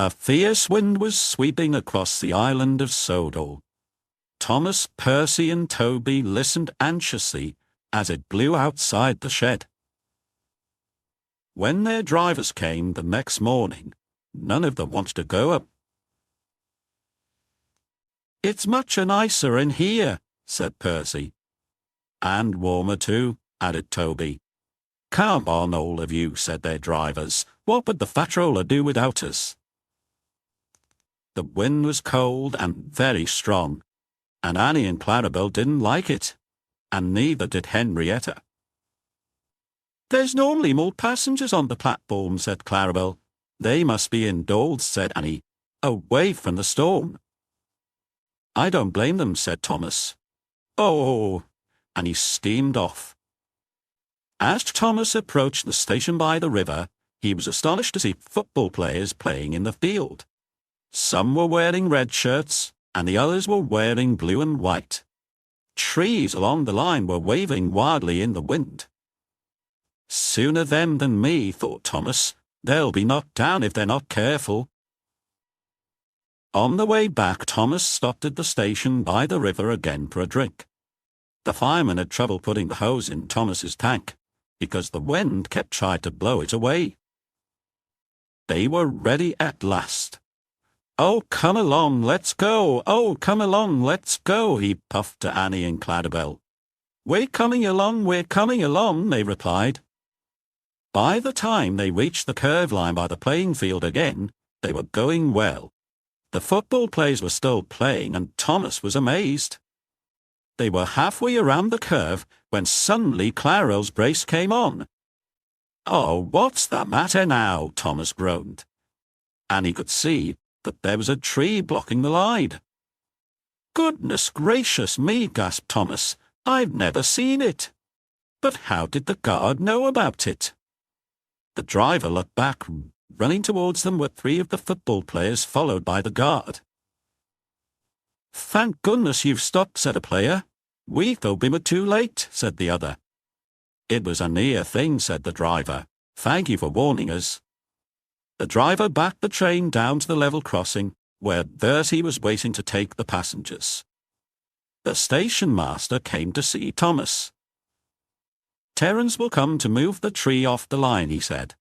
A fierce wind was sweeping across the island of Sodor. Thomas, Percy, and Toby listened anxiously as it blew outside the shed. When their drivers came the next morning, none of them wanted to go up. "It's much nicer in here," said Percy. "And warmer too," added Toby. "Come on, all of you," said their drivers. "What would the fat roller do without us?" The wind was cold and very strong, and Annie and Clarabelle didn't like it, and neither did Henrietta. "There's normally more passengers on the platform," said Clarabelle. "They must be indoors," said Annie, "away from the storm." "I don't blame them," said Thomas. "Oh," and he steamed off. As Thomas approached the station by the river, he was astonished to see football players playing in the field. Some were wearing red shirts, and the others were wearing blue and white. Trees along the line were waving wildly in the wind. "Sooner them than me," thought Thomas. "They'll be knocked down if they're not careful." On the way back, Thomas stopped at the station by the river again for a drink. The fireman had trouble putting the hose in Thomas's tank, because the wind kept trying to blow it away. They were ready at last. "Oh, come along, let's go! Oh, come along, let's go!" he puffed to Annie and Clarabelle. We're coming along," they replied. By the time they reached the curve line by the playing field again, they were going well. The football players were still playing, and Thomas was amazed. They were halfway around the curve when suddenly Clarabelle's brace came on. "Oh, what's the matter now?" Thomas groaned. And he could see that there was a tree blocking the line. "Goodness gracious me," gasped Thomas. "I've never seen it. But how did the guard know about it?" The driver looked back. Running towards them were 3 of the football players, followed by the guard. "Thank goodness you've stopped," said a player. "We thought we were too late," said the other. "It was a near thing," said the driver. "Thank you for warning us." The driver backed the train down to the level crossing, where Bertie was waiting to take the passengers. The station master came to see Thomas. "Terence will come to move the tree off the line," he said,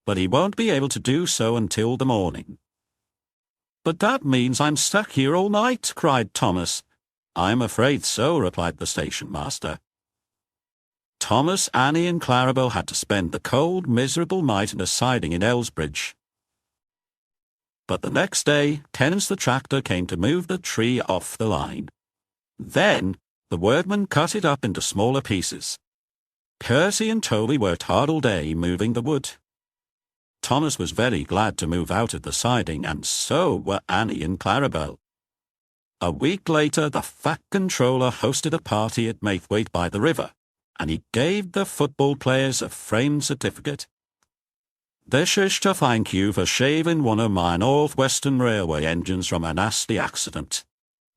"but he won't be able to do so until the morning." "But that means I'm stuck here all night," cried Thomas. "I'm afraid so," replied the station master. Thomas, Annie, and Clarabelle had to spend the cold, miserable night in a siding in Elsbridge. But the next day, Terence the tractor came to move the tree off the line. Then the workmen cut it up into smaller pieces. Percy and Toby worked hard all day moving the wood. Thomas was very glad to move out of the siding, and so were Annie and Clarabelle. A week later, the Fat Controller hosted a party at Maithwaite by the river, and he gave the football players a framed certificate. "This is to thank you for saving one of my North Western Railway engines from a nasty accident.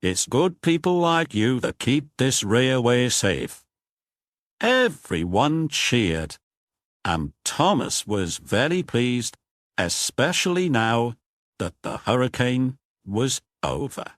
It's good people like you that keep this railway safe." Everyone cheered, and Thomas was very pleased, especially now that the hurricane was over.